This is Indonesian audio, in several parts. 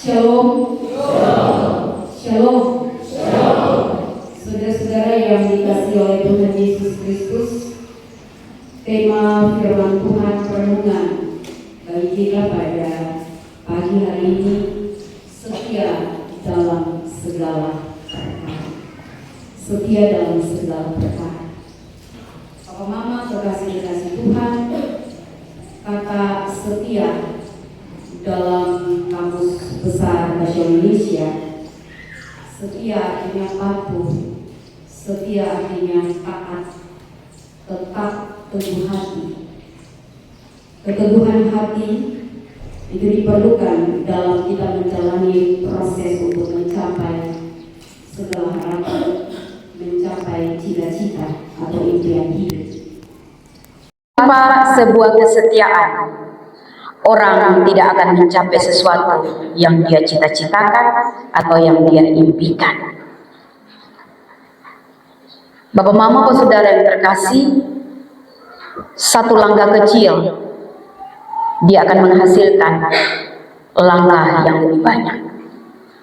Shalom. Shalom. Saudara-saudara yang dikasihi oleh Tuhan Yesus Kristus, tema firman Tuhan perenungan bagi kita pada pagi hari ini, setia dalam segala perkara. Setia dalam segala perkara. Papa Mama kekasih Tuhan, kata setia dalam Kamus Besar Bahasa Indonesia, setia artinya patuh, setia artinya taat, tetap teguh hati. Keteguhan hati itu diperlukan dalam kita menjalani proses untuk mencapai segala harapan, mencapai cita-cita atau impian hidup. Tanpa sebuah kesetiaan, orang tidak akan mencapai sesuatu yang dia cita-citakan atau yang dia impikan. Bapak, Mama, saudara yang terkasih, satu langkah kecil dia akan menghasilkan langkah yang lebih banyak.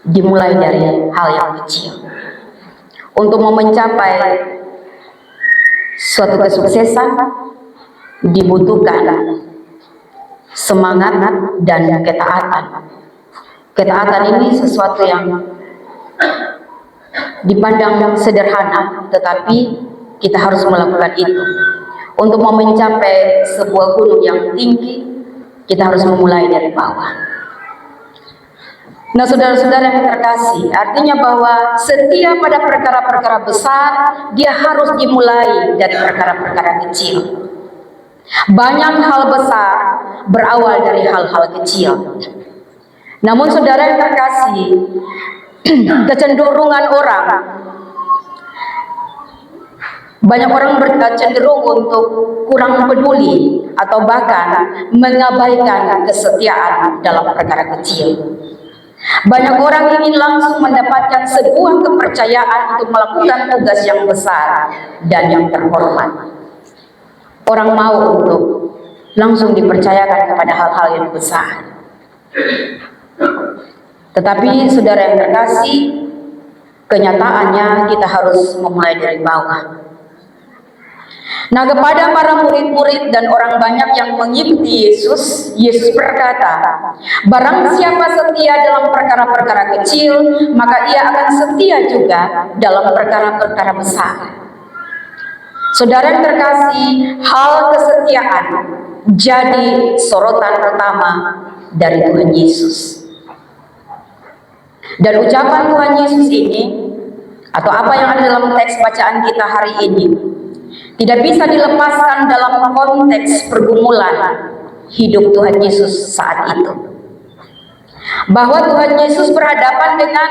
Dimulai dari hal yang kecil. Untuk mencapai suatu kesuksesan dibutuhkan semangat dan ketaatan. Ketaatan ini sesuatu yang dipandang sederhana, tetapi kita harus melakukan itu. Untuk mencapai sebuah gunung yang tinggi, kita harus memulai dari bawah. Nah, saudara-saudara yang terkasih, artinya bahwa setia pada perkara-perkara besar, dia harus dimulai dari perkara-perkara kecil. Banyak hal besar berawal dari hal-hal kecil. Namun saudara yang terkasih, kecenderungan orang, banyak orang cenderung untuk kurang peduli atau bahkan mengabaikan kesetiaan dalam perkara kecil. Banyak orang ingin langsung mendapatkan sebuah kepercayaan untuk melakukan tugas yang besar dan yang terhormat. Orang mau untuk langsung dipercayakan kepada hal-hal yang besar. Tetapi saudara yang terkasih, kenyataannya kita harus memulai dari bawah. Nah, kepada para murid-murid dan orang banyak yang mengikuti Yesus, Yesus berkata, barang siapa setia dalam perkara-perkara kecil, maka ia akan setia juga dalam perkara-perkara besar. Saudara yang terkasih, hal kesetiaan jadi sorotan pertama dari Tuhan Yesus. Dan ucapan Tuhan Yesus ini, atau apa yang ada dalam teks bacaan kita hari ini, tidak bisa dilepaskan dalam konteks pergumulan hidup Tuhan Yesus saat itu. Bahwa Tuhan Yesus berhadapan dengan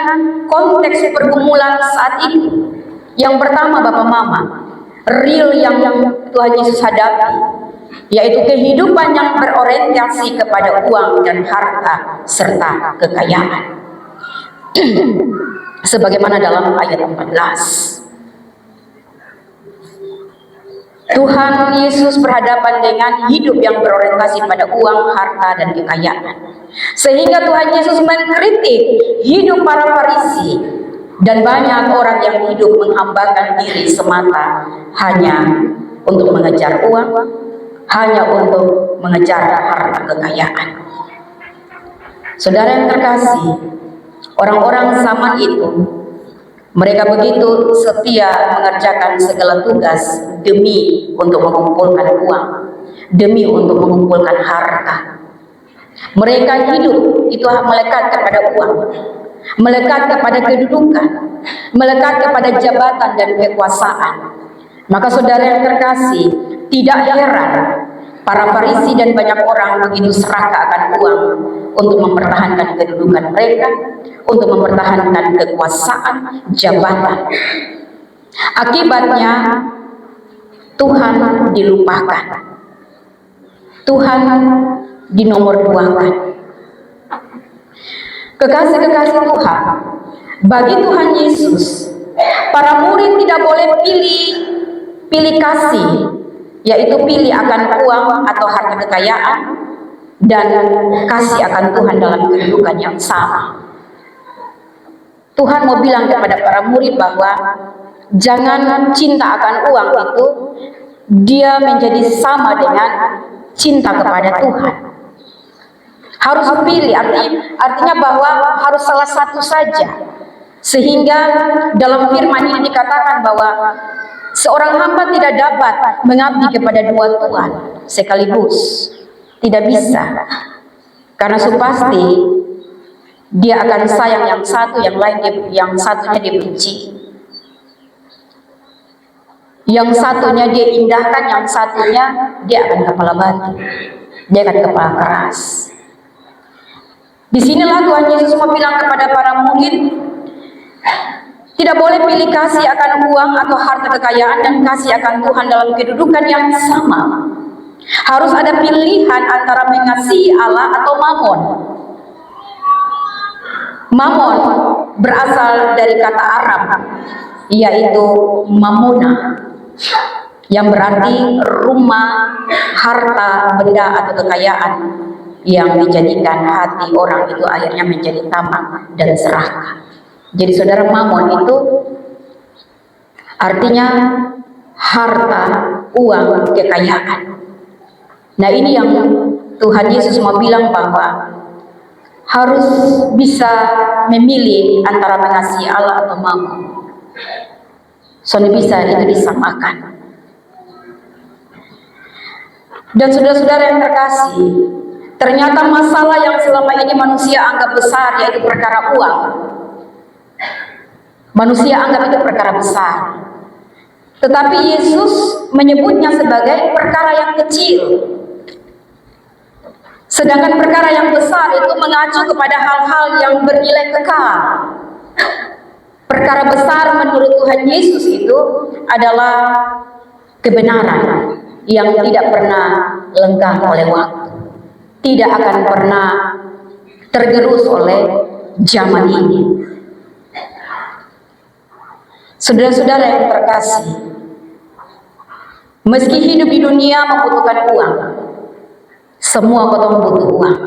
konteks pergumulan saat itu. Yang pertama, Bapak Mama, real yang Tuhan Yesus hadapi, yaitu kehidupan yang berorientasi kepada uang dan harta serta kekayaan. Sebagaimana dalam ayat 14. Tuhan Yesus berhadapan dengan hidup yang berorientasi pada uang, harta, dan kekayaan. Sehingga Tuhan Yesus mengkritik hidup para Farisi dan banyak orang yang hidup menghambakan diri semata hanya untuk mengejar uang, hanya untuk mengejar harta kekayaan. Saudara yang terkasih, orang-orang zaman itu, mereka begitu setia mengerjakan segala tugas demi untuk mengumpulkan uang, demi untuk mengumpulkan harta. Mereka hidup itu melekat kepada uang, melekat kepada kedudukan, melekat kepada jabatan dan kekuasaan. Maka saudara yang terkasih, tidak heran para Farisi dan banyak orang begitu serakah akan uang untuk mempertahankan kedudukan mereka, untuk mempertahankan kekuasaan, jabatan. Akibatnya Tuhan dilupakan, Tuhan dinomorduakan. Kekasih-kekasih Tuhan, bagi Tuhan Yesus, para murid tidak boleh pilih kasih, yaitu pilih akan uang atau harta kekayaan, dan kasih akan Tuhan dalam kedudukan yang sama. Tuhan mau bilang kepada para murid bahwa jangan cinta akan uang itu dia menjadi sama dengan cinta kepada Tuhan. Harus pilih, artinya bahwa harus salah satu saja. Sehingga dalam firman ini dikatakan bahwa seorang hamba tidak dapat mengabdi kepada dua tuan sekaligus. Tidak bisa. Karena pasti dia akan sayang yang satu, yang satunya dia benci. Yang satunya dia indahkan, yang satunya dia akan kepala batu. Dia akan kepala keras. Disinilah Tuhan Yesus mau bilang kepada para murid, tidak boleh pilih kasih akan uang atau harta kekayaan dan kasih akan Tuhan dalam kedudukan yang sama. Harus ada pilihan antara mengasihi Allah atau mamon. Mamon berasal dari kata Arab, yaitu mamona, yang berarti rumah, harta, benda atau kekayaan yang dijadikan hati orang itu akhirnya menjadi tamak dan serakah. Jadi saudara, mamon itu artinya harta, uang, kekayaan. Nah ini yang Tuhan Yesus mau bilang bahwa harus bisa memilih antara mengasihi Allah atau mamon. Soalnya bisa itu disamakan. Dan saudara-saudara yang terkasih, ternyata masalah yang selama ini manusia anggap besar yaitu perkara uang. Manusia anggap itu perkara besar. Tetapi Yesus menyebutnya sebagai perkara yang kecil. Sedangkan perkara yang besar itu mengacu kepada hal-hal yang bernilai kekal. Perkara besar menurut Tuhan Yesus itu adalah kebenaran yang tidak pernah lengkap oleh waktu, tidak akan pernah tergerus oleh zaman ini. Saudara-saudara yang terkasih, meski hidup di dunia membutuhkan uang, semua kotong butuh uang.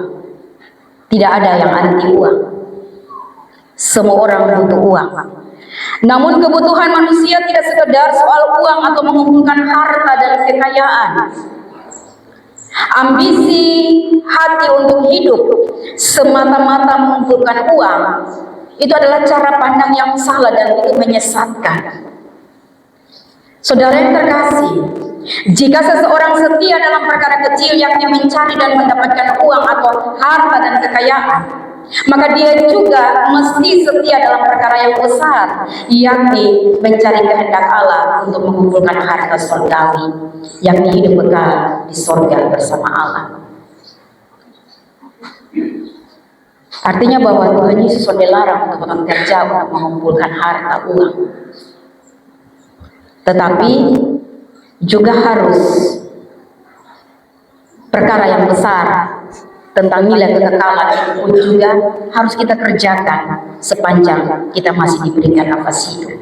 Tidak ada yang anti uang. Semua orang butuh uang. Namun kebutuhan manusia tidak sekedar soal uang atau mengumpulkan harta dan kekayaan. Ambisi hati untuk hidup semata-mata mengumpulkan uang itu adalah cara pandang yang salah dan itu menyesatkan. Saudara yang terkasih, jika seseorang setia dalam perkara kecil yakni mencari dan mendapatkan uang atau harta dan kekayaan, maka dia juga mesti setia dalam perkara yang besar, yakni mencari kehendak Allah untuk mengumpulkan harta surgawi, yakni hidup kekal di surga bersama Allah. Artinya bahwa Tuhan Yesus melarang untuk bekerja untuk mengumpulkan harta uang, tetapi juga harus perkara yang besar tentang nilai kekekalan itu pun juga harus kita kerjakan sepanjang kita masih diberikan nafas hidup.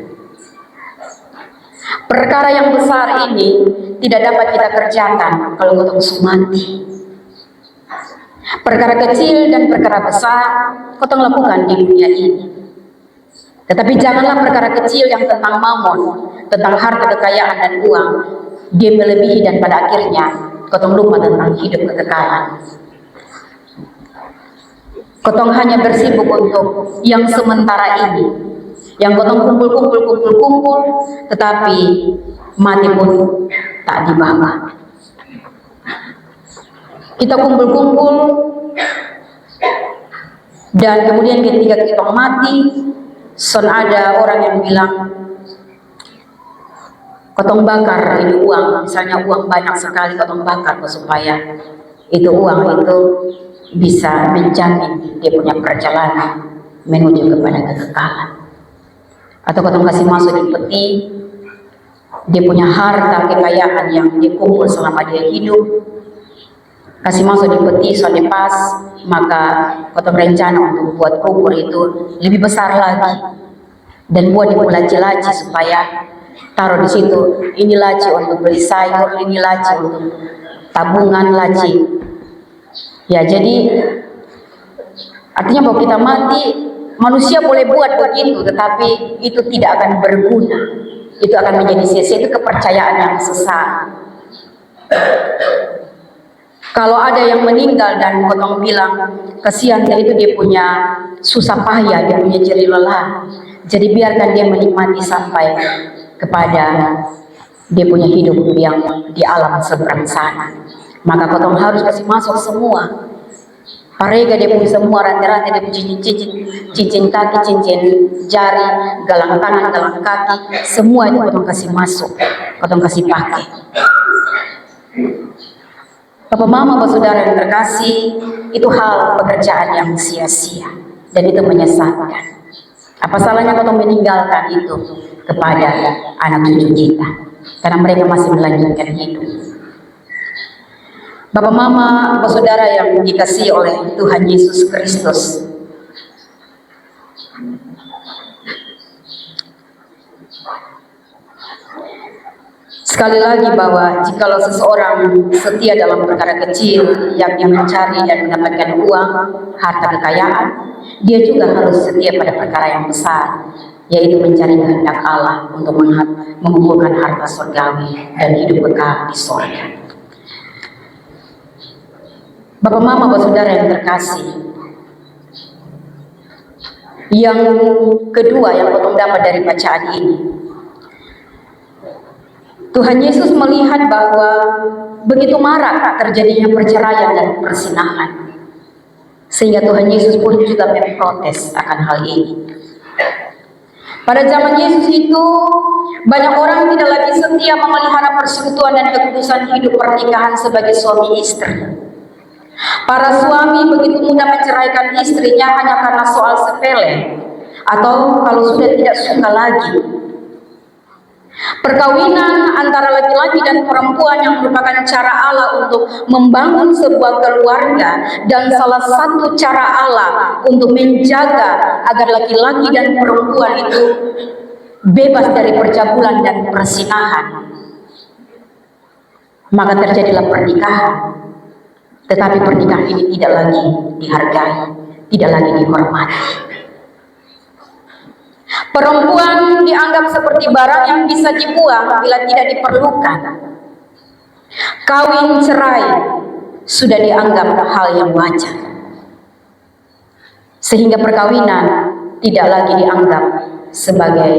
Perkara yang besar ini tidak dapat kita kerjakan kalau kita mati. Perkara kecil dan perkara besar kita lakukan di dunia ini. Tetapi janganlah perkara kecil yang tentang mamon, tentang harta kekayaan dan uang, dia melebihi dan pada akhirnya kita lupa tentang hidup kekekalan. Kotong hanya bersibuk untuk yang sementara ini, yang kotong kumpul, tetapi mati pun tak dibawa. Kita kumpul dan kemudian ketika kita mati, ada orang yang bilang, kotong bakar ini uang, misalnya uang banyak sekali kotong bakar supaya itu uang itu bisa menjamin dia punya perjalanan menuju kepada kekekalan. Atau kotong kasih masuk di peti, dia punya harta kekayaan yang dikumpul selama dia hidup, kasih masuk di peti, soalnya pas, maka kotong rencana untuk buat kubur itu lebih besar lagi dan buat di laci-laci supaya taruh di situ. Ini laci untuk beli sayur, ini laci untuk tabungan, laci Ya, jadi artinya bahwa kita mati, manusia boleh buat begitu, tetapi itu tidak akan berguna. Itu akan menjadi sia-sia, itu kepercayaan yang sesat. Kalau ada yang meninggal dan potong bilang, kasihan itu dia punya susah payah, dia punya jerih lelah. Jadi biarkan dia menikmati sampai kepada dia punya hidup yang di alam seberang sana. Maka potong harus kasih masuk semua. Parega dia punya semua rantai-rantai, dia punya cincin kaki, cincin jari, galang tangan, galang kaki, semua itu potong kasih masuk, potong kasih pakai. Bapak mama, bapak saudara yang terkasih, itu hal pekerjaan yang sia-sia dan itu menyesatkan. Apa salahnya potong meninggalkan itu kepada anak cucu kita, karena mereka masih melanjutkan hidup. Bapak mama, bapak saudara yang dikasihi oleh Tuhan Yesus Kristus, sekali lagi bahwa jikalau seseorang setia dalam perkara kecil, yakni mencari dan mendapatkan uang, harta kekayaan, dia juga harus setia pada perkara yang besar, yaitu mencari kehendak Allah untuk mengumpulkan harta surgawi dan hidup kekal di surga. Bapak mama, bapak saudara yang terkasih, yang kedua yang potong dapat dari bacaan ini, Tuhan Yesus melihat bahwa begitu marak terjadinya perceraian dan persinahan, sehingga Tuhan Yesus pun juga memprotes akan hal ini. Pada zaman Yesus itu, banyak orang tidak lagi setia memelihara persekutuan dan kekudusan hidup pernikahan sebagai suami istri. Para suami begitu mudah menceraikan istrinya hanya karena soal sepele, atau kalau sudah tidak suka lagi. Perkawinan antara laki-laki dan perempuan yang merupakan cara Allah untuk membangun sebuah keluarga dan salah satu cara Allah untuk menjaga agar laki-laki dan perempuan itu bebas dari percabulan dan persinahan. Maka terjadilah pernikahan, tetapi pernikahan ini tidak lagi dihargai, tidak lagi dihormati. Perempuan dianggap seperti barang yang bisa dibuang bila tidak diperlukan. Kawin cerai sudah dianggap hal yang wajar, sehingga perkawinan tidak lagi dianggap sebagai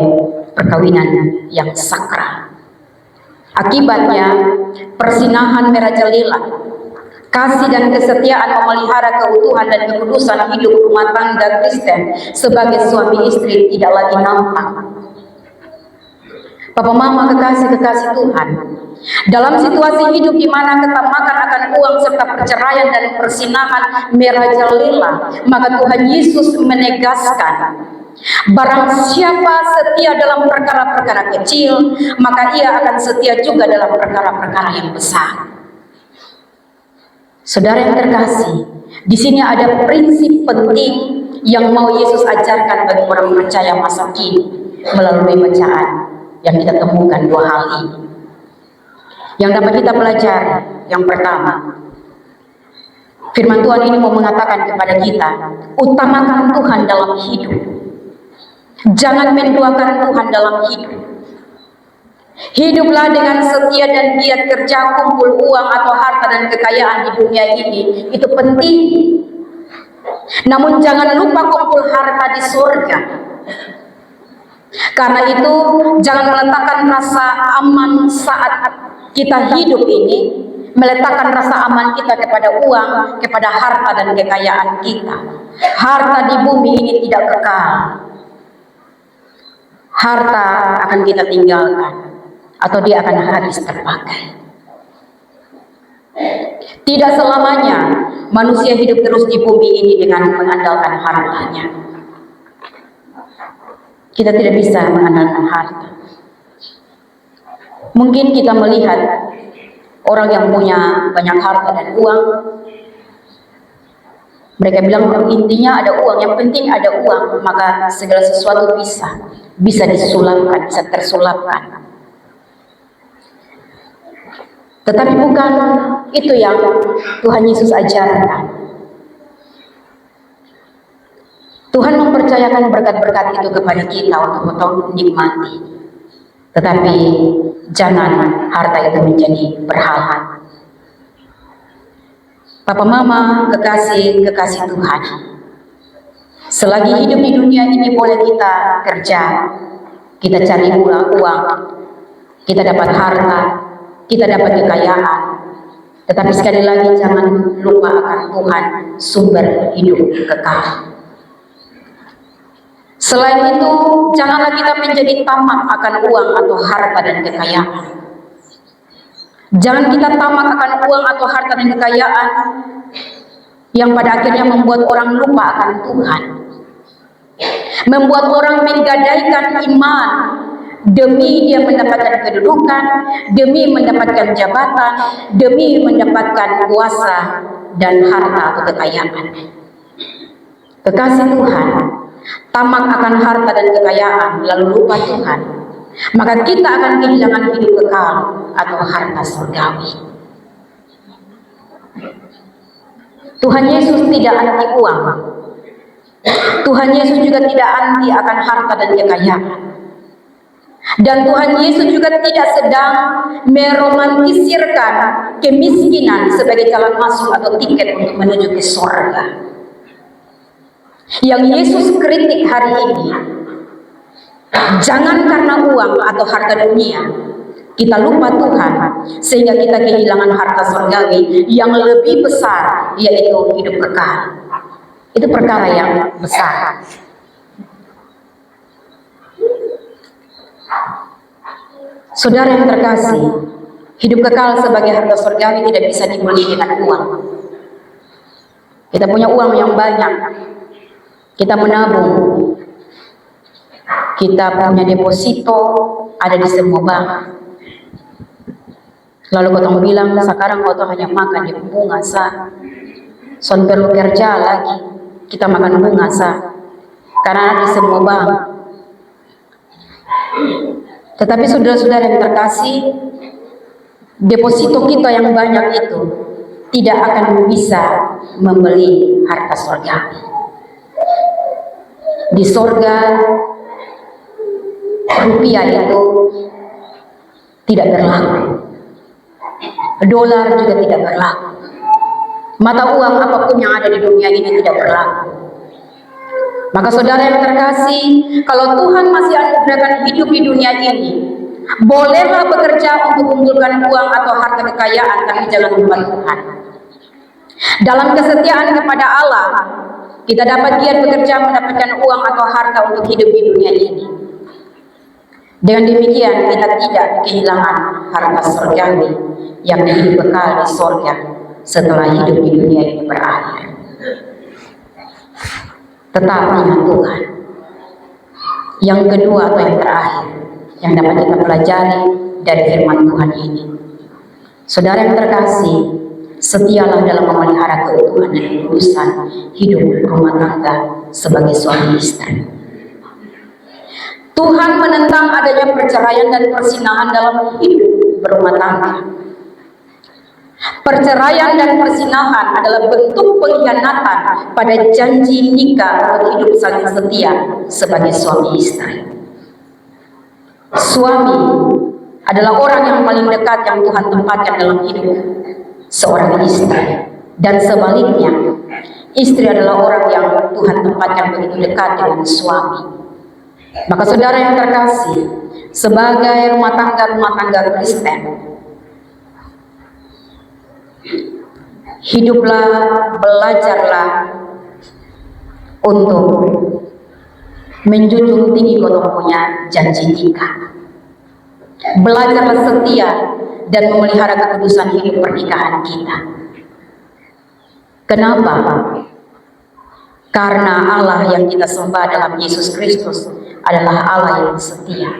perkawinan yang sakral. Akibatnya persinahan merajalela. Kasih dan kesetiaan memelihara keutuhan dan kekudusan hidup rumah tangga Kristen sebagai suami istri tidak lagi nampak. Bapak mama kekasih-kekasih Tuhan, dalam situasi hidup di mana ketamakan akan uang serta perceraian dan persinahan merajalela, maka Tuhan Yesus menegaskan, barang siapa setia dalam perkara-perkara kecil, maka ia akan setia juga dalam perkara-perkara yang besar. Saudara yang terkasih, di sini ada prinsip penting yang mau Yesus ajarkan bagi orang percaya masa kini melalui bacaan yang kita temukan dua hal ini. Yang dapat kita pelajari, yang pertama, firman Tuhan ini mau mengatakan kepada kita, utamakan Tuhan dalam hidup. Jangan menduakan Tuhan dalam hidup. Hiduplah dengan setia dan giat kerja, kumpul uang atau harta dan kekayaan di dunia ini, itu penting. Namun jangan lupa kumpul harta di surga. Karena itu jangan meletakkan rasa aman saat kita hidup ini, meletakkan rasa aman kita kepada uang, kepada harta dan kekayaan kita. Harta di bumi ini tidak kekal. Harta akan kita tinggalkan, atau dia akan habis terpakai. Tidak selamanya manusia hidup terus di bumi ini dengan mengandalkan hartanya. Kita tidak bisa mengandalkan harta. Mungkin kita melihat orang yang punya banyak harta dan uang, mereka bilang intinya ada uang, yang penting ada uang, maka segala sesuatu bisa disulapkan, bisa tersulapkan. Tetapi bukan itu yang Tuhan Yesus ajarkan. Tuhan mempercayakan berkat-berkat itu kepada kita untuk kita nikmati. Tetapi jangan harta itu menjadi berhala. Papa Mama, kekasih Tuhan, selagi hidup di dunia ini boleh kita kerja, kita cari uang, kita dapat harta, kita dapat kekayaan. Tetapi sekali lagi jangan lupa akan Tuhan, sumber hidup kekal. Selain itu, janganlah kita menjadi tamak akan uang atau harta dan kekayaan. Jangan kita tamak akan uang atau harta dan kekayaan yang pada akhirnya membuat orang lupa akan Tuhan. Membuat orang menggadaikan iman demi dia mendapatkan kedudukan, demi mendapatkan jabatan, demi mendapatkan kuasa dan harta atau kekayaan. Kekasih Tuhan, tamak akan harta dan kekayaan lalu lupa Tuhan, maka kita akan kehilangan hidup kekal atau harta surgawi. Tuhan Yesus tidak anti uang. Tuhan Yesus juga tidak anti akan harta dan kekayaan. Dan Tuhan Yesus juga tidak sedang meromantisirkan kemiskinan sebagai jalan masuk atau tiket untuk menuju ke surga. Yang Yesus kritik hari ini, jangan karena uang atau harta dunia kita lupa Tuhan sehingga kita kehilangan harta surgawi yang lebih besar, yaitu hidup kekal. Itu perkara yang besar. Saudara yang terkasih, hidup kekal sebagai harta surgawi tidak bisa dibeli dengan uang. Kita punya uang yang banyak, kita menabung, kita punya deposito ada di semua bank. Lalu kau bilang sekarang kau hanya makan di bunga sah, son perlu kerja lagi, kita makan bunga sah, karena ada di semua bank. Tetapi saudara-saudara yang terkasih, deposito kita yang banyak itu tidak akan bisa membeli harta surga. Di surga, rupiah itu tidak berlaku. Dolar juga tidak berlaku. Mata uang apapun yang ada di dunia ini tidak berlaku. Maka saudara yang terkasih, kalau Tuhan masih anugerahkan hidup di dunia ini, bolehlah bekerja untuk mengumpulkan uang atau harta kekayaan, tapi jangan lupa Tuhan. Dalam kesetiaan kepada Allah, kita dapat giat bekerja mendapatkan uang atau harta untuk hidup di dunia ini. Dengan demikian kita tidak kehilangan harta surgawi yang hidup kekal di surga setelah hidup di dunia ini berakhir. Tetap ingat Tuhan. Yang kedua atau yang terakhir yang dapat kita pelajari dari firman Tuhan ini, saudara yang terkasih, setialah dalam memelihara keutuhan dan kekudusan hidup rumah tangga sebagai suami istri. Tuhan menentang adanya perceraian dan persinahan dalam hidup berumah tangga. Perceraian dan persinahan adalah bentuk pengkhianatan pada janji nikah untuk hidup saling setia sebagai suami istri. Suami adalah orang yang paling dekat yang Tuhan tempatkan dalam hidup seorang istri, dan sebaliknya, istri adalah orang yang Tuhan tempatkan begitu dekat dengan suami. Maka saudara yang terkasih, sebagai rumah tangga Kristen, hiduplah, belajarlah untuk menjunjung tinggi kau punya janji nikah. Belajarlah setia dan memelihara kekudusan hidup pernikahan kita. Kenapa? Karena Allah yang kita sembah dalam Yesus Kristus adalah Allah yang setia,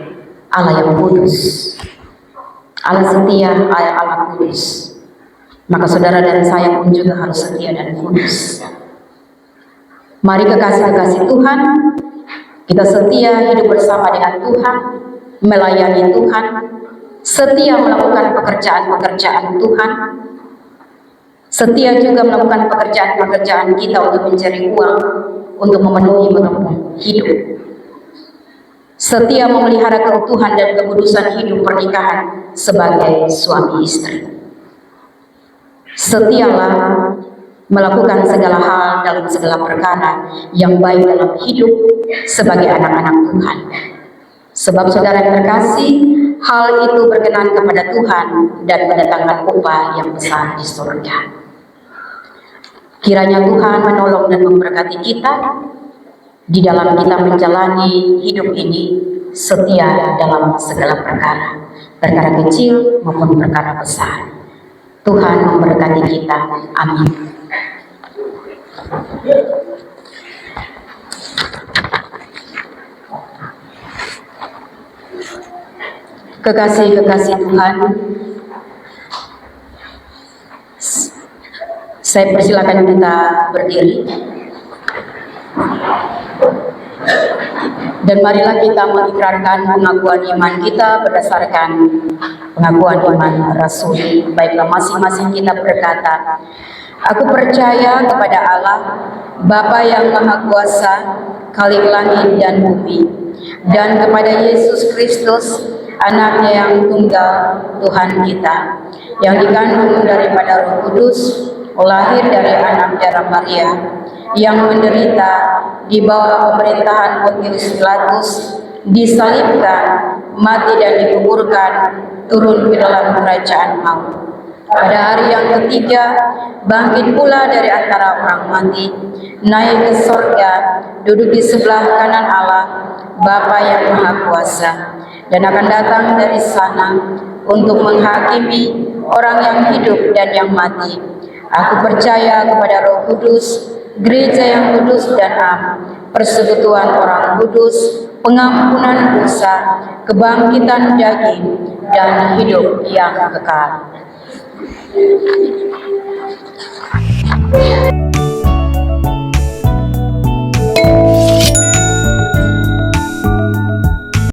Allah yang kudus. Allah setia, Allah kudus. Maka saudara dan saya pun juga harus setia dan kudus. Mari kekasih-kekasih Tuhan, kita setia hidup bersama dengan Tuhan, melayani Tuhan, setia melakukan pekerjaan-pekerjaan Tuhan, Setia juga melakukan pekerjaan-pekerjaan kita untuk mencari uang untuk memenuhi kebutuhan hidup. Setia memelihara keutuhan dan kekudusan hidup pernikahan sebagai suami istri. Setialah melakukan segala hal dalam segala perkara yang baik dalam hidup sebagai anak-anak Tuhan. Sebab saudara yang terkasih, hal itu berkenan kepada Tuhan dan mendatangkan upah yang besar di surga. Kiranya Tuhan menolong dan memberkati kita di dalam kita menjalani hidup ini setia dalam segala perkara kecil maupun perkara besar. Tuhan memberkati kita. Amin. Kekasih-kekasih Tuhan, saya persilakan kita berdiri. Dan marilah kita mengikrarkan pengakuan iman kita berdasarkan pengakuan iman rasuli. Baiklah, masing-masing kita berkata, aku percaya kepada Allah, Bapa yang Maha Kuasa, Khalik langit dan bumi, dan kepada Yesus Kristus, Anaknya yang tunggal, Tuhan kita, yang dikandung daripada Roh Kudus, lahir dari anak darah Maria, yang menderita di bawah pemerintahan Pontius Pilatus, disalibkan, mati dan dikuburkan, turun ke dalam kerajaan maut. Pada hari yang ketiga, bangkit pula dari antara orang mati, naik ke sorga, duduk di sebelah kanan Allah, Bapa yang Maha Kuasa, dan akan datang dari sana untuk menghakimi orang yang hidup dan yang mati. Aku percaya kepada Roh Kudus, gereja yang kudus dan am, persekutuan orang kudus, pengampunan dosa, kebangkitan daging, dan hidup yang kekal.